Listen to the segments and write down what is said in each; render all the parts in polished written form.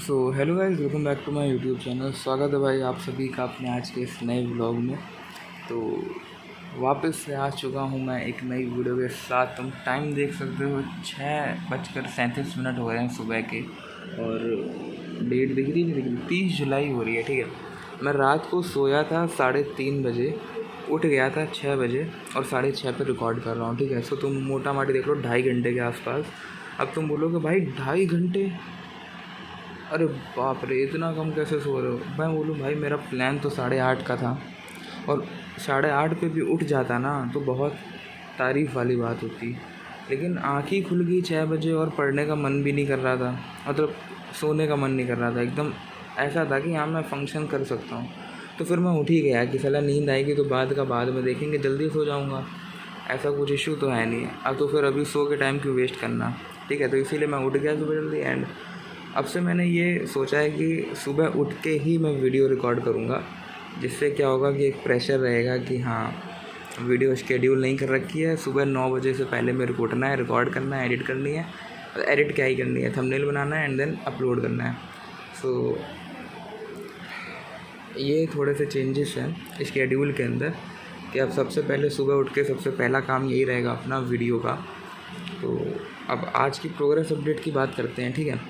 So hello guys, welcome back to my YouTube channel. स्वागत है भाई आप सभी का अपने आज के इस नए व्लॉग में। तो वापस से आ चुका हूँ मैं एक नई वीडियो के साथ। तुम टाइम देख सकते हो 6:37 हो रहे हैं सुबह के, और डेट दिख रही है, 30 जुलाई हो रही है। ठीक है, मैं रात को सोया था 3:30 बजे, उठ गया था 6 बजे और 6:30 पे रिकॉर्ड कर रहा हूँ। ठीक है, सो तुम मोटा माटी देख लो 2.5 घंटे के आसपास। अब तुम बोलोगे भाई 2.5 घंटे, अरे बाप रे इतना कम कैसे सो रहे हो। मैं बोलूँ भाई मेरा प्लान तो 8:30 का था, और 8:30 पे भी उठ जाता ना तो बहुत तारीफ़ वाली बात होती। लेकिन आँख ही खुल गई 6 बजे और पढ़ने का मन भी नहीं कर रहा था, मतलब सोने का मन नहीं कर रहा था। एकदम ऐसा था कि हाँ मैं फ़ंक्शन कर सकता हूँ। तो फिर मैं उठ ही गया कि साला नींद आएगी तो बाद में देखेंगे, जल्दी सो जाऊँगा, ऐसा कुछ इशू तो है नहीं। अब तो फिर अभी सो के टाइम क्यों वेस्ट करना। ठीक है, तो इसीलिए मैं उठ गया सुबह जल्दी। एंड अब से मैंने ये सोचा है कि सुबह उठ के ही मैं वीडियो रिकॉर्ड करूँगा, जिससे क्या होगा कि एक प्रेशर रहेगा कि हाँ वीडियो शेड्यूल नहीं कर रखी है, सुबह 9 बजे से पहले मेरे को उठना है, रिकॉर्ड करना है, एडिट करनी है, एडिट क्या ही करनी है, थंबनेल बनाना है एंड देन अपलोड करना है। सो ये थोड़े से चेंजेस हैं शेड्यूल के अंदर कि अब सबसे पहले सुबह उठ के सबसे पहला काम यही रहेगा अपना वीडियो का। तो अब आज की प्रोग्रेस अपडेट की बात करते हैं। ठीक है,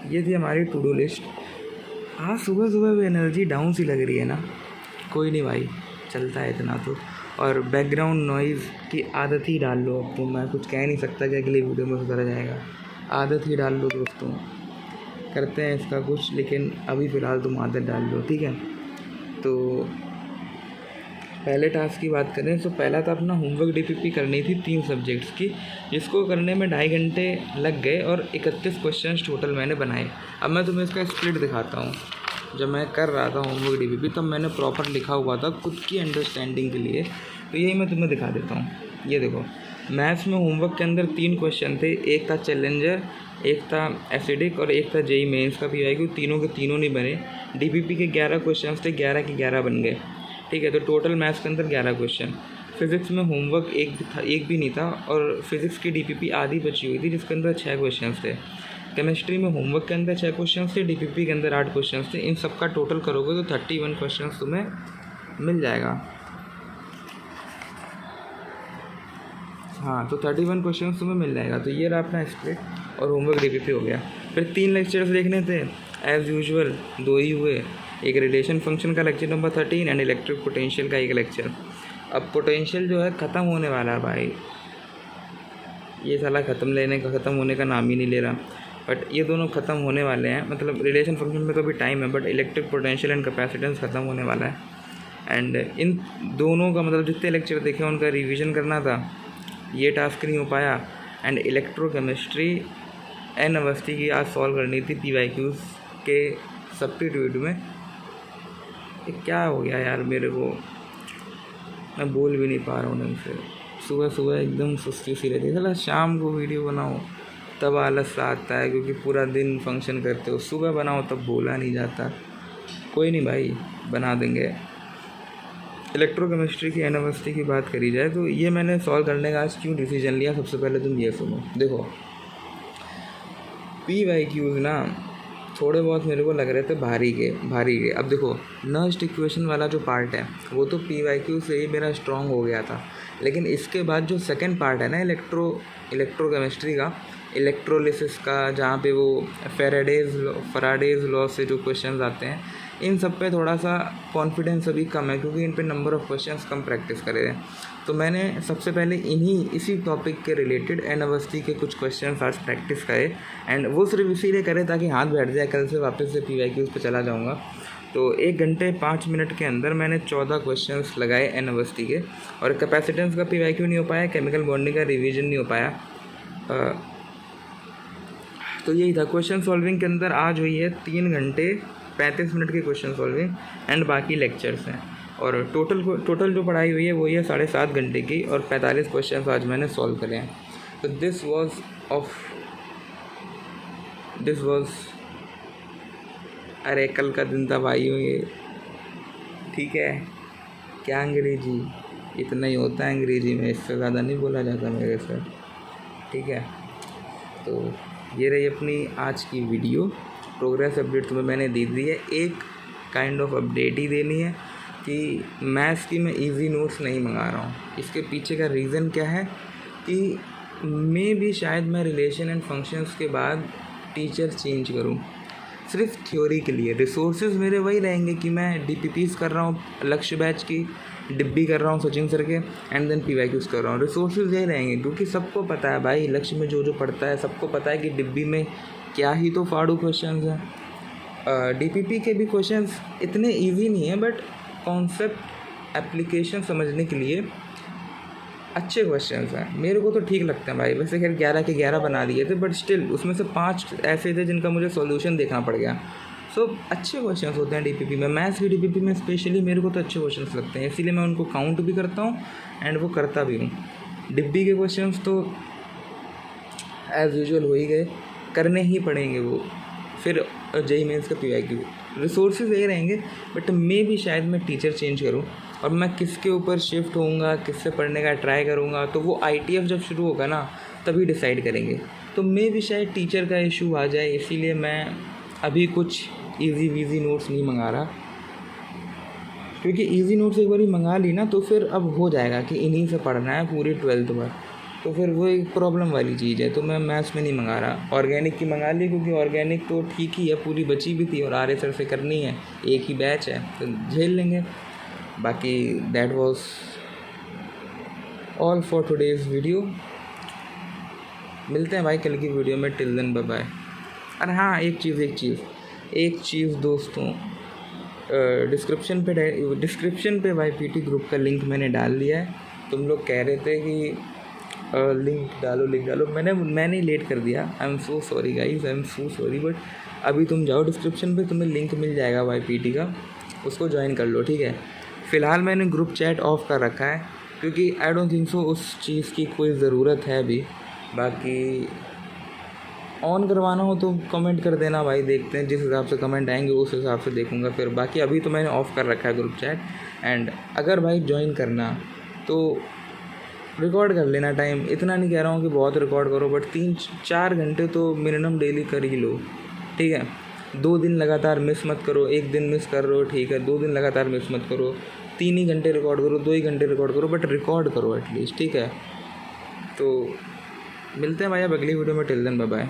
ये थी हमारी टू डू लिस्ट। आज सुबह सुबह भी एनर्जी डाउन सी लग रही है ना। कोई नहीं भाई, चलता है इतना तो। और बैकग्राउंड नॉइज़ की आदत ही डाल लो। अब तो मैं कुछ कह नहीं सकता कि अगली वीडियो में सुधर जाएगा। आदत ही डाल लो दोस्तों, करते हैं इसका कुछ, लेकिन अभी फ़िलहाल तुम आदत डाल लो। ठीक है, तो पहले टास्क की बात करें तो पहला था अपना होमवर्क डीपीपी करनी थी 3 सब्जेक्ट्स की, जिसको करने में 2.5 घंटे लग गए और 31 क्वेश्चंस टोटल मैंने बनाए। अब मैं तुम्हें इसका स्प्लिट दिखाता हूँ। जब मैं कर रहा था होमवर्क डीपीपी तब मैंने प्रॉपर लिखा हुआ था खुद की अंडरस्टैंडिंग के लिए, तो यही मैं तुम्हें दिखा देता हूँ। ये देखो, मैथ्स में होमवर्क के अंदर 3 क्वेश्चन थे, एक था चैलेंजर, एक था एसिडिक और एक था जेई मेंस का पीवाईक्यू। तीनों के तीनों नहीं बने। डीपीपी के 11 क्वेश्चन थे, 11 के 11 बन गए। ठीक है, तो टोटल मैथ्स के अंदर 11 क्वेश्चन। फिज़िक्स में होमवर्क एक भी नहीं था, और फिज़िक्स की डीपीपी आधी बची हुई थी जिसके अंदर 6 क्वेश्चन थे। केमिस्ट्री में होमवर्क के अंदर 6 क्वेश्चन थे, डीपीपी के अंदर 8 क्वेश्चन थे। इन सब का टोटल करोगे तो 31 क्वेश्चन तुम्हें मिल जाएगा। हाँ, तो 31 क्वेश्चन तुम्हें मिल जाएगा। तो ये रहा अपना स्प्लिट और होमवर्क डीपीपी हो गया। फिर 3 लेक्चर्स देखने थे एज़ यूजुअल, 2 ही हुए। एक रिलेशन फंक्शन का lecture number 13 and electric potential का एक लेक्चर। अब पोटेंशियल जो है ख़त्म होने वाला है भाई, ये साला ख़त्म होने का नाम ही नहीं ले रहा। बट ये दोनों ख़त्म होने वाले हैं, मतलब रिलेशन फंक्शन में तो अभी टाइम है, but electric potential and capacitance ख़त्म होने वाला है। एंड इन दोनों का मतलब जितने लेक्चर देखे उनका रिवीजन करना था, ये टास्क नहीं हो पाया। एंड इलेक्ट्रोकेमिस्ट्री एन अवस्थी की आज सॉल्व करनी थी पीवाईक्यूज़ के सब्स्टिट्यूट में। ये क्या हो गया यार मेरे को, मैं बोल भी नहीं पा रहा हूँ ढंग से। सुबह सुबह एकदम सुस्ती सी रहती है। चला शाम को वीडियो बनाओ तब आलस आता है, क्योंकि पूरा दिन फंक्शन करते हो। सुबह बनाओ तब बोला नहीं जाता। कोई नहीं भाई, बना देंगे। इलेक्ट्रोकेमिस्ट्री की एन अवस्थी की बात करी जाए तो ये मैंने सॉल्व करने का आज क्यों डिसीजन लिया, सबसे पहले तुम ये सुनो। देखो, पीवाईक्यूज़ ना थोड़े बहुत मेरे को लग रहे थे भारी के। अब देखो, नर्स्ट इक्वेशन वाला जो पार्ट है वो तो पीवाईक्यू से ही मेरा स्ट्रॉन्ग हो गया था, लेकिन इसके बाद जो सेकंड पार्ट है ना इलेक्ट्रोकेमिस्ट्री का, इलेक्ट्रोलिसिस का, जहाँ पे वो फैराडेज लॉ से जो क्वेश्चंस आते हैं, इन सब पे थोड़ा सा कॉन्फिडेंस अभी कम है, क्योंकि इन पे number of questions come practice करे हैं। तो मैंने सबसे पहले इसी टॉपिक के रिलेटेड एन अवस्थी के कुछ क्वेश्चंस आज प्रैक्टिस करे। एंड वो सिर्फ इसीलिए करे ताकि हाथ बैठ जाए, कल से वापस से पीवाईक्यूज़ पे चला जाऊँगा। तो 1 घंटे 5 मिनट के अंदर मैंने 14 क्वेश्चंस लगाए एन अवस्थी के। और कैपेसिटेंस का पीवाईक्यू नहीं हो पाया, केमिकल बॉन्डिंग का रिवीजन नहीं हो पाया। तो यही था क्वेश्चन सॉल्विंग के अंदर। आज हुई है 3 घंटे 35 मिनट की क्वेश्चन सॉल्विंग एंड बाकी लेक्चर्स हैं। और टोटल जो पढ़ाई हुई है वो ये 7.5 घंटे की, और 45 क्वेश्चन आज मैंने सॉल्व करे हैं। तो दिस वॉज अरे कल का दिन था भाइयों ये। ठीक है, क्या अंग्रेजी, इतना ही होता है अंग्रेजी में, इससे ज़्यादा नहीं बोला जाता मेरे से। ठीक है, तो ये रही अपनी आज की वीडियो। प्रोग्रेस अपडेट तुम्हें मैंने दे दी है, एक काइंड ऑफ अपडेट ही देनी है कि मैथ्स की मैं इजी नोट्स नहीं मंगा रहा हूँ। इसके पीछे का रीज़न क्या है कि मैं भी शायद मैं रिलेशन एंड फंक्शंस के बाद टीचर चेंज करूँ, सिर्फ थ्योरी के लिए। रिसोर्सेज मेरे वही रहेंगे कि मैं DPPs कर रहा हूँ लक्ष्य बैच की, डिब्बी कर रहा हूँ सचिन सर के, एंड देन PYQs कर रहा हूँ। रिसोर्सेज यही रहेंगे क्योंकि सबको पता है भाई लक्ष्य में जो जो पढ़ता है सबको पता है कि डिब्बी में क्या ही तो फाड़ू क्वेश्चन हैं। DPP के भी क्वेश्चंस इतने ईजी नहीं है, बट कॉन्सेप्ट एप्लीकेशन समझने के लिए अच्छे क्वेश्चंस हैं। मेरे को तो ठीक लगते हैं भाई। वैसे खैर 11 के 11 बना दिए थे, बट स्टिल उसमें से 5 ऐसे थे जिनका मुझे सॉल्यूशन देखना पड़ गया। सो अच्छे क्वेश्चंस होते हैं DPP में। मैथ्स की DPP में स्पेशली मेरे को तो अच्छे क्वेश्चंस लगते हैं, इसीलिए मैं उनको काउंट भी करता हूँ एंड वो करता भी हूँ। डिब्बी के क्वेश्चंस तो एज़ यूजुअल हो ही गए, करने ही पड़ेंगे वो। फिर JEE मेंस का PYQ, रिसोर्सेज यही रहेंगे, बट मैं शायद टीचर चेंज करूँ और मैं किसके ऊपर शिफ्ट होऊंगा, किससे पढ़ने का ट्राई करूँगा, तो वो ITF जब शुरू होगा ना तभी डिसाइड करेंगे। तो मैं भी शायद टीचर का इशू आ जाए, इसीलिए मैं अभी कुछ इजी वीजी नोट्स नहीं मंगा रहा, क्योंकि इजी नोट्स एक बार मंगा ली ना तो फिर अब हो जाएगा कि इन्हीं से पढ़ना है पूरी 12th भर, तो फिर वो एक प्रॉब्लम वाली चीज़ है। तो मैं मैथ्स में नहीं मंगा रहा। ऑर्गेनिक की मंगा ली क्योंकि ऑर्गेनिक तो ठीक ही है, पूरी बची भी थी और आर्य सर से करनी है, एक ही बैच है तो झेल लेंगे। बाकी that was all for today's video. मिलते हैं भाई कल की वीडियो में। Till then bye bye. अरे हाँ, एक चीज़ दोस्तों, डिस्क्रिप्शन पे YPT ग्रुप का लिंक मैंने डाल दिया है। तुम लोग कह रहे थे कि लिंक डालो, मैंने लेट कर दिया। I am so sorry guys, I am so sorry, but अभी तुम जाओ डिस्क्रिप्शन पे, तुम्हें लिंक मिल जाएगा YPT का, उसको ज्वाइन कर लो, ठीक है। फ़िलहाल मैंने ग्रुप चैट ऑफ कर रखा है क्योंकि आई डोंट थिंक सो उस चीज़ की कोई ज़रूरत है अभी। बाकी ऑन करवाना हो तो कमेंट कर देना भाई, देखते हैं जिस हिसाब से कमेंट आएंगे उस हिसाब से देखूंगा फिर। बाकी अभी तो मैंने ऑफ़ कर रखा है ग्रुप चैट। एंड अगर भाई ज्वाइन करना तो रिकॉर्ड कर लेना टाइम, इतना नहीं कह रहा हूँ कि बहुत रिकॉर्ड करो, बट 3-4 घंटे तो मिनिमम डेली कर ही लो, ठीक है। 2 दिन लगातार मिस मत करो, 1 दिन मिस कर रहे हो ठीक है, 2 दिन लगातार मिस मत करो, 3 ही घंटे रिकॉर्ड करो, 2 ही घंटे रिकॉर्ड करो, बट रिकॉर्ड करो एटलीस्ट, ठीक है। तो मिलते हैं भाई अब अगली वीडियो में। Till then bye bye.